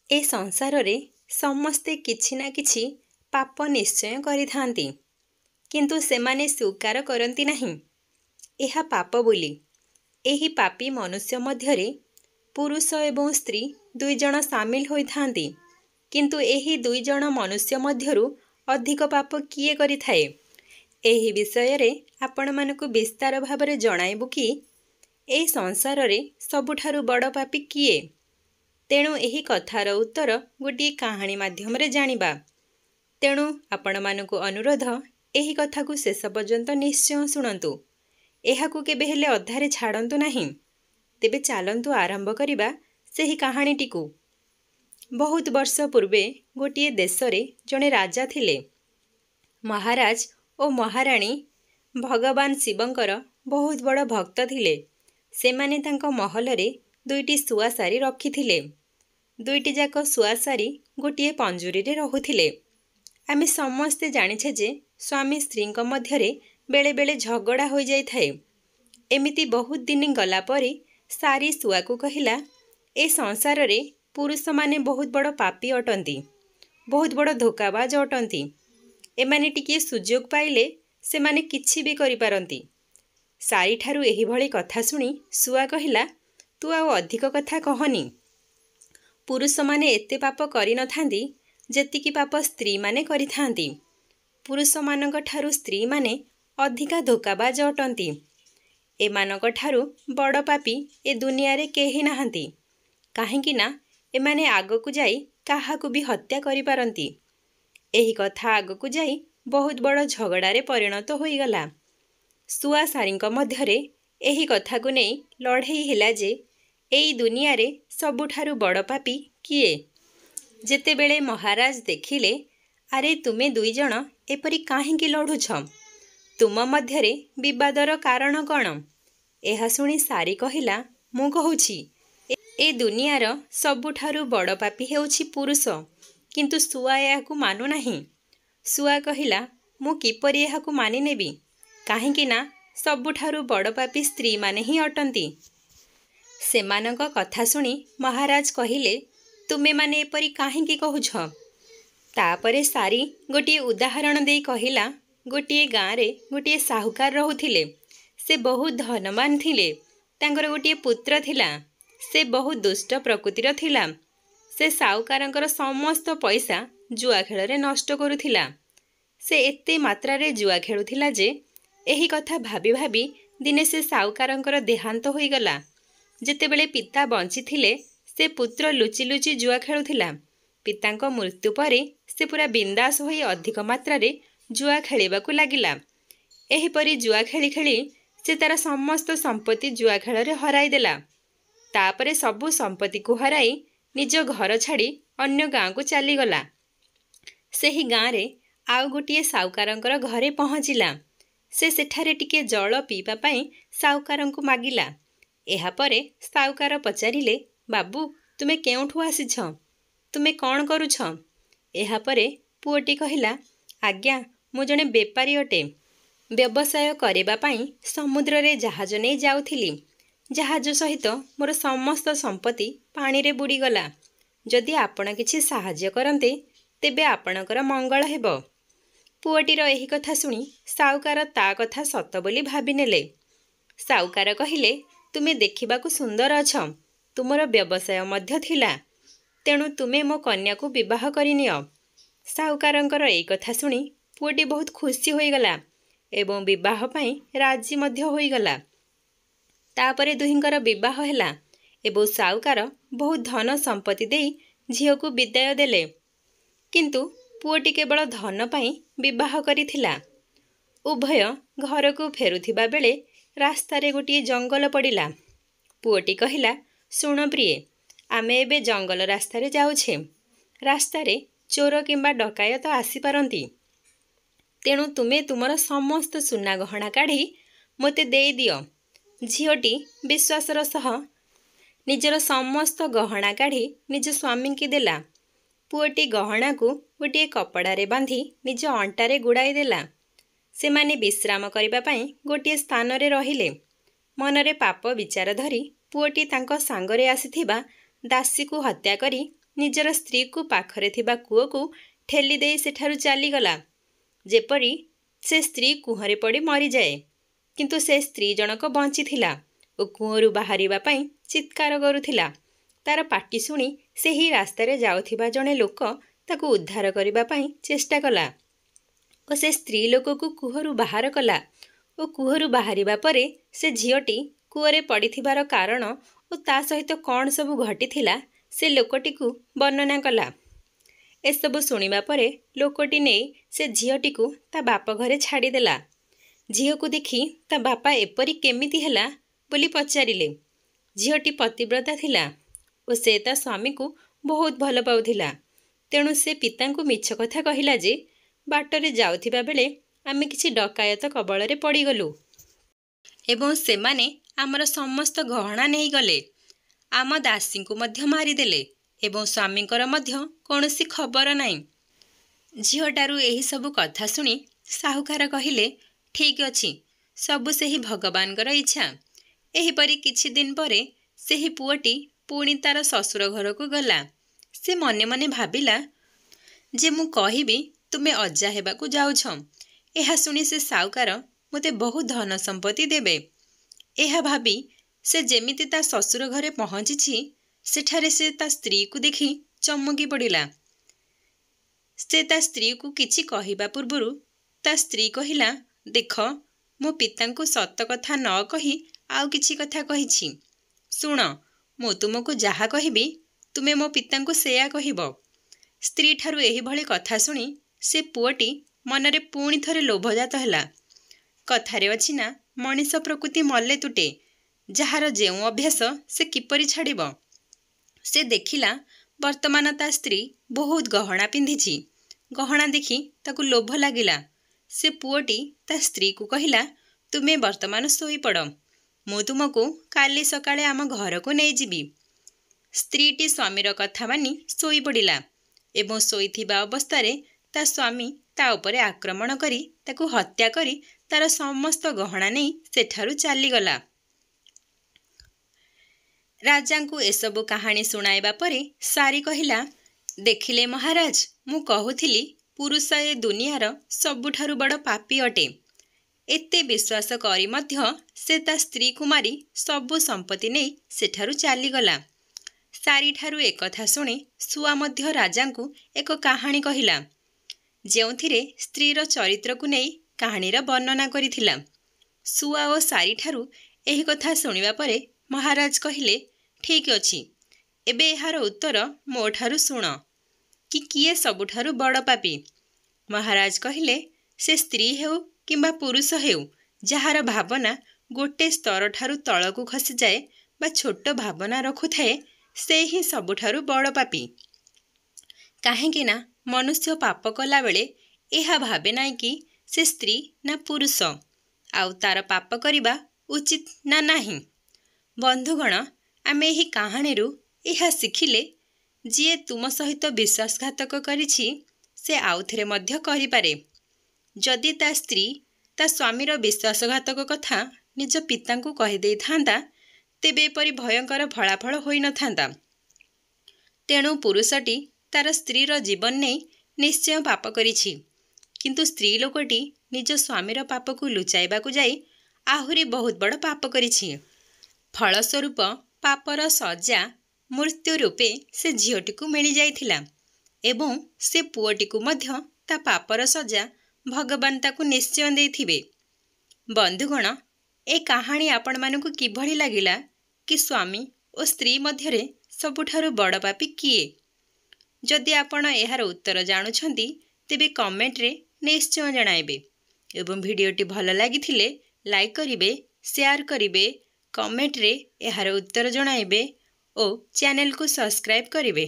ए संसार समस्ते किछि ना किछि पाप निश्चय करिथांती, किंतु सेमाने स्वीकार करती नहीं एहा पाप बोली। एही पापी मनुष्य मध्यरे पुरुष एवं स्त्री दुई जण सामिल होइथांती, किंतु एही दुई जण मनुष्य मध्यरु अधिक पाप किए करिथाए? एही विषय रे आपण मानकु विस्तार भाबरे जणाइबु कि ए संसार रे सबुठारु बड़ पापी किए। तेणु एही कथार उत्तर गोटे कहानी माध्यम रे जानिबा। तेणु आपण मानकु अनुरोध एही कथा को शेष पर्यंत निश्चय शुणंतु। एहाकु केबे हेले अधारे छाड़ंतु नाही। तेबे चालंतु आरंभ करिबा सेही कहानीटिकु। बहुत वर्ष पूर्वे गोटे देश रे जणे राजा थिले। महाराज ओ महाराणी भगवान शिवंकर बहुत बड़ भक्त थिले। सेमाने तांको महल रे दुईटी सुआसारी रखिथिले। दुईटी जाक सुआसारी गोटे पंजुरी रे रहुथिले। आमे समस्ते जानिछे जे स्वामी स्त्रींक मध्यरे बेले बेले झगड़ा हो जाई थाए। एमिति बहुत दिन गला परे सारी सुआ को कहिला, ए संसार रे पुरुष माने बहुत बड़ पापी अटंती, बहुत बड़ धोकाबाज अटंती। एमाने टिके सुजोग पाइले सेमाने किछि भी करि पारंती। सारी ठारू एही भली कथा सुनी सुआ कहिला, तू आ अधिक कथा कहनी। पुरुष माने एते पाप करि नथांती जेतिकी पाप स्त्री माने करिथांती। पुरुष मानक ठारू स्त्री माने अधिका धोकाबाज अटंती। एमानक ठारू बड़ पापी ए दुनिया रे केही नाहांती। काहेकि ना एमाने आगकु जाई काहाकु भी हत्या करि पारंती। एही कथा आगकु जाई बहुत बड़ झगड़ा रे परिणत होई गला। सुआ सारींक मध्यरे एही कथा को नै लड़ाई हिला जे एई दुनिया रे सबुठारु बड़ पापी किए। जेतेबेले महाराज देखिले, अरे तुमे दुई जण एपरि काहेकि लढुछ? तुम मध्यरे विवादर कारण कण? एहा सुनी सारी कहिला, मु कहूछि ए दुनियार सबुठारु बड़ पापी हेउछि पुरुष, किंतु सुआ एहाकु मानु नाही। सुआ कहिला, मु किपरि एहाकु मानि नेबी? काहेकि ना सबुठारु बड़ पापी स्त्री माने ही अटंती। सेमानक कथा सुनी महाराज कहिले, तुमे माने एपरि काहेकि कहुछ? तापरे सारी गोटे उदाहरण देई कहिला, गोटे गाँ रे गोटे साहुकार रहुथिले। से बहुत धनवान थिले। तांकर गोटे पुत्र थिला। से बहुत दुष्ट प्रकृतिर थिला। से साहुकारंकर समस्त पैसा जुआ खेल रे नष्ट करुथिला। से एते मात्रा रे जुआ खेलुथिला जे एही कथा भाबी भाबी दिने से साहुकारंकर देहांत होई गला। जेतेबेले पिता बंची थिले, से पुत्र लुचि लुचि जुआ खेलुथिला। पितांक मृत्यु परे से पूरा बिंदास होई अधिक मात्रा रे जुआ खेलिबाकु लागिला। एहीपरि जुआ खेली खेली से तार समस्त संपत्ति जुआ खेल रे हराई देला। तापरे सबु संपत्ति को हराई निज घर छाड़ी अन्य गाँ को चली गला। सेही गाँ रे आउ गोटे साहुकारंकर घरे पहुँचिला। से सेठारे टिके जल पीवा पाई साहुकारंकु मागिला। एहा परे साहुकार पचारिले, बाबू तुमे केउठु आसिछ? तुमे कौन करुछ? एहा परे पुओटी कहिला, आज्ञा मु जणे बेपारी अटे। व्यवसाय करिबा पाई समुद्र रे जहाज नै जाउथिली। जहाज सहित मोर समस्त संपत्ति पानी रे बुड़ी गला। जदि आपण किछि साहाय्य करन्ते तेबे आपणकर मंगल हेबो। पुओटीर एही कथा सुनी साहुकार ता कथा सत बोली भाबी नेले। साहुकार कहिले, तुमे देखिबाकु सुंदर अछ। तुमर व्यवसाय मध्य थिला। तेणु तुमे मो कन्या को विवाह करिनियो। साहुकारंकर एई कथा सुनी पुओटी बहुत खुशी होई गला एवं विवाह पाई राजी मध्य होई गला। तापरे दुहिंकर विवाह हेला एवं साहुकार बहुत धन संपत्ति देई झियो को विदाय देले। किंतु पुओटी केवल धन पाई विवाह करिथिला। उभय घर को फेरुथिबा बेले रास्ता रे गोटे जंगल पड़िला। पुओटी कहिला, सुण प्रिय, आमे एबे जंगल रास्ता रे जाउछे। रास्ता रे चोर किंबा डकायत आसी पारंती। तेणु तुमे तुमर समस्त सुना गहना काढ़ी मते देई दियो। झियोटी विश्वासर सह निजर समस्त गहना काढ़ी निज स्वामी की देला। पुओटी गहना को गोटे कपड़ा रे बांधी निज अंटारे गुड़ाई देला। सेमाने विश्राम करिबा पाई गोटे स्थान रे रहिले। मनरे पाप विचार धरी पुओटी तांको सांगरे आसीथिबा दासी को हत्या करी ନିଜର ସ୍ତ୍ରୀକୁ ପାଖରେ ଥିବା କୂଅକୁ ଠେଲି ଦେଇ ସେଠାରୁ ଚାଲିଗଲା, ଯେପରି ସେ ସ୍ତ୍ରୀ କୂଅରେ ପଡ଼ି ମରିଯାଏ। କିନ୍ତୁ ସେ ସ୍ତ୍ରୀ ଜଣକ ବଞ୍ଚିଥିଲା ଓ କୂଅରୁ ବାହାରିବା ପାଇଁ ଚିତ୍କାର କରୁଥିଲା। ତାର ପାଟି ଶୁଣି ସେହି ରାସ୍ତାରେ ଯାଉଥିବା ଜଣେ ଲୋକ ତାକୁ ଉଦ୍ଧାର କରିବା ପାଇଁ ଚେଷ୍ଟା କଲା ଓ ସେ ସ୍ତ୍ରୀ ଲୋକକୁ କୂଅରୁ ବାହାର କଲା ଓ କୂଅରୁ ବାହାରିବା ପରେ ସେ ଝିଅଟି କୂଅରେ ପଡ଼ିଥିବାର କାରଣ ଓ ତା ସହିତ କ'ଣ ସବୁ ଘଟିଥିଲା ସେ ଲୋକଟିକୁ ବର୍ଣ୍ଣନା କଲା। ଏସବୁ ଶୁଣିବା ପରେ ଲୋକଟି ନେଇ ସେ ଝିଅଟିକୁ ତା ବାପ ଘରେ ଛାଡ଼ିଦେଲା। ଝିଅକୁ ଦେଖି ତା ବାପା ଏପରି କେମିତି ହେଲା ବୋଲି ପଚାରିଲେ। ଝିଅଟି ପତିବ୍ରତା ଥିଲା ଓ ସେ ତା ସ୍ୱାମୀକୁ ବହୁତ ଭଲ ପାଉଥିଲା। ତେଣୁ ସେ ପିତାଙ୍କୁ ମିଛ କଥା କହିଲା ଯେ ବାଟରେ ଯାଉଥିବା ବେଳେ ଆମେ କିଛି ଡକାୟତ କବଳରେ ପଡ଼ିଗଲୁ ଏବଂ ସେମାନେ ଆମର ସମସ୍ତ ଗହଣା ନେଇଗଲେ। ଆମ ଦାସୀଙ୍କୁ ମଧ୍ୟ ମାରିଦେଲେ ଏବଂ ସ୍ୱାମୀଙ୍କର ମଧ୍ୟ କୌଣସି ଖବର ନାହିଁ। ଝିଅଟାରୁ ଏହିସବୁ କଥା ଶୁଣି ସାହୁକାର କହିଲେ, ଠିକ୍ ଅଛି, ସବୁ ସେହି ଭଗବାନଙ୍କର ଇଚ୍ଛା। ଏହିପରି କିଛି ଦିନ ପରେ ସେହି ପୁଅଟି ପୁଣି ତାର ଶ୍ୱଶୁର ଘରକୁ ଗଲା। ସେ ମନେ ମନେ ଭାବିଲା ଯେ ମୁଁ କହିବି ତୁମେ ଅଜା ହେବାକୁ ଯାଉଛ। ଏହା ଶୁଣି ସେ ସାହୁକାର ମୋତେ ବହୁତ ଧନ ସମ୍ପତ୍ତି ଦେବେ। ଏହା ଭାବି ସେ ଯେମିତି ତା ଶ୍ୱଶୁର ଘରେ ପହଞ୍ଚିଛି, ସେଠାରେ ସେ ତା ସ୍ତ୍ରୀକୁ ଦେଖି ଚମକି ପଡ଼ିଲା। ସେ ତା ସ୍ତ୍ରୀକୁ କିଛି କହିବା ପୂର୍ବରୁ ତା ସ୍ତ୍ରୀ କହିଲା, ଦେଖ, ମୋ ପିତାଙ୍କୁ ସତ କଥା ନ କହି ଆଉ କିଛି କଥା କହିଛି। ଶୁଣ, ମୁଁ ତୁମକୁ ଯାହା କହିବି ତୁମେ ମୋ ପିତାଙ୍କୁ ସେୟା କହିବ। ସ୍ତ୍ରୀଠାରୁ ଏହିଭଳି କଥା ଶୁଣି ସେ ପୁଅଟି ମନରେ ପୁଣି ଥରେ ଲୋଭଜାତ ହେଲା। କଥାରେ ଅଛି ନା, ମଣିଷ ପ୍ରକୃତି ମଲେ ତୁଟେ। ଯାହାର ଯେଉଁ ଅଭ୍ୟାସ ସେ କିପରି ଛାଡ଼ିବ। ସେ ଦେଖିଲା ବର୍ତ୍ତମାନ ତା ସ୍ତ୍ରୀ ବହୁତ ଗହଣା ପିନ୍ଧିଛି। ଗହଣା ଦେଖି ତାକୁ ଲୋଭ ଲାଗିଲା। ସେ ପୁଅଟି ତା ସ୍ତ୍ରୀକୁ କହିଲା, ତୁମେ ବର୍ତ୍ତମାନ ଶୋଇପଡ଼, ମୁଁ ତୁମକୁ କାଲି ସକାଳେ ଆମ ଘରକୁ ନେଇଯିବି। ସ୍ତ୍ରୀଟି ସ୍ୱାମୀର କଥା ମାନି ଶୋଇପଡ଼ିଲା ଏବଂ ଶୋଇଥିବା ଅବସ୍ଥାରେ ତା ସ୍ୱାମୀ ତା ଉପରେ ଆକ୍ରମଣ କରି ତାକୁ ହତ୍ୟା କରି ତାର ସମସ୍ତ ଗହଣା ନେଇ ସେଠାରୁ ଚାଲିଗଲା। ରାଜାଙ୍କୁ ଏସବୁ କାହାଣୀ ଶୁଣାଇବା ପରେ ସାରି କହିଲା, ଦେଖିଲେ ମହାରାଜ, ମୁଁ କହୁଥିଲି ପୁରୁଷ ଏ ଦୁନିଆର ସବୁଠାରୁ ବଡ଼ ପାପୀ ଅଟେ। ଏତେ ବିଶ୍ୱାସ କରି ମଧ୍ୟ ସେ ତା ସ୍ତ୍ରୀକୁ ମାରି ସବୁ ସମ୍ପତ୍ତି ନେଇ ସେଠାରୁ ଚାଲିଗଲା। ସାରିଠାରୁ ଏକଥା ଶୁଣି ଶୁଆ ମଧ୍ୟ ରାଜାଙ୍କୁ ଏକ କାହାଣୀ କହିଲା, ଯେଉଁଥିରେ ସ୍ତ୍ରୀର ଚରିତ୍ରକୁ ନେଇ କାହାଣୀର ବର୍ଣ୍ଣନା କରିଥିଲା। ଶୁଆ ଓ ସାରିଠାରୁ ଏହି କଥା ଶୁଣିବା ପରେ ମହାରାଜ କହିଲେ, ଠିକ୍ ଅଛି, ଏବେ ଏହାର ଉତ୍ତର ମୋ ଠାରୁ ଶୁଣ କି କିଏ ସବୁଠାରୁ ବଡ଼ ପାପୀ। ମହାରାଜ କହିଲେ, ସେ ସ୍ତ୍ରୀ ହେଉ କିମ୍ବା ପୁରୁଷ ହେଉ, ଯାହାର ଭାବନା ଗୋଟେ ସ୍ତରଠାରୁ ତଳକୁ ଖସିଯାଏ ବା ଛୋଟ ଭାବନା ରଖୁଥାଏ, ସେ ହିଁ ସବୁଠାରୁ ବଡ଼ ପାପୀ। କାହିଁକି ନା ମନୁଷ୍ୟ ପାପ କଲାବେଳେ ଏହା ଭାବେ ନାହିଁ କି ସେ ସ୍ତ୍ରୀ ନା ପୁରୁଷ, ଆଉ ତାର ପାପ କରିବା ଉଚିତ ନା ନାହିଁ। ବନ୍ଧୁଗଣ, ଆମେ ଏହି କାହାଣୀରୁ ଏହା ଶିଖିଲେ, ଯିଏ ତୁମ ସହିତ ବିଶ୍ୱାସଘାତକ କରିଛି ସେ ଆଉଥରେ ମଧ୍ୟ କରିପାରେ। ଯଦି ତା ସ୍ତ୍ରୀ ତା ସ୍ୱାମୀର ବିଶ୍ୱାସଘାତକ କଥା ନିଜ ପିତାଙ୍କୁ କହିଦେଇଥାନ୍ତା, ତେବେ ଏପରି ଭୟଙ୍କର ଫଳାଫଳ ହୋଇନଥାନ୍ତା। ତେଣୁ ପୁରୁଷଟି ତାର ସ୍ତ୍ରୀର ଜୀବନ ନେଇ ନିଶ୍ଚୟ ପାପ କରିଛି, କିନ୍ତୁ ସ୍ତ୍ରୀ ଲୋକଟି ନିଜ ସ୍ୱାମୀର ପାପକୁ ଲୁଚାଇବାକୁ ଯାଇ ଆହୁରି ବହୁତ ବଡ଼ ପାପ କରିଛି। ଫଳସ୍ୱରୂପ ପାପର ସଜା ମୃତ୍ୟୁ ରୂପେ ସେ ଝିଅଟିକୁ ମିଳିଯାଇଥିଲା ଏବଂ ସେ ପୁଅଟିକୁ ମଧ୍ୟ ତା ପାପର ସଜା ଭଗବାନ ତାକୁ ନିଶ୍ଚୟ ଦେଇଥିବେ। ବନ୍ଧୁଗଣ, ଏ କାହାଣୀ ଆପଣମାନଙ୍କୁ କିଭଳି ଲାଗିଲା କି ସ୍ୱାମୀ ଓ ସ୍ତ୍ରୀ ମଧ୍ୟରେ ସବୁଠାରୁ ବଡ଼ ପାପୀ କିଏ? ଯଦି ଆପଣ ଏହାର ଉତ୍ତର ଜାଣୁଛନ୍ତି, ତେବେ କମେଣ୍ଟରେ ନିଶ୍ଚୟ ଜଣାଇବେ ଏବଂ ଭିଡ଼ିଓଟି ଭଲ ଲାଗିଥିଲେ ଲାଇକ୍ କରିବେ, ସେୟାର କରିବେ, କମେଣ୍ଟରେ ଏହାର ଉତ୍ତର ଜଣାଇବେ ଓ ଚ୍ୟାନେଲକୁ ସବସ୍କ୍ରାଇବ୍ କରିବେ।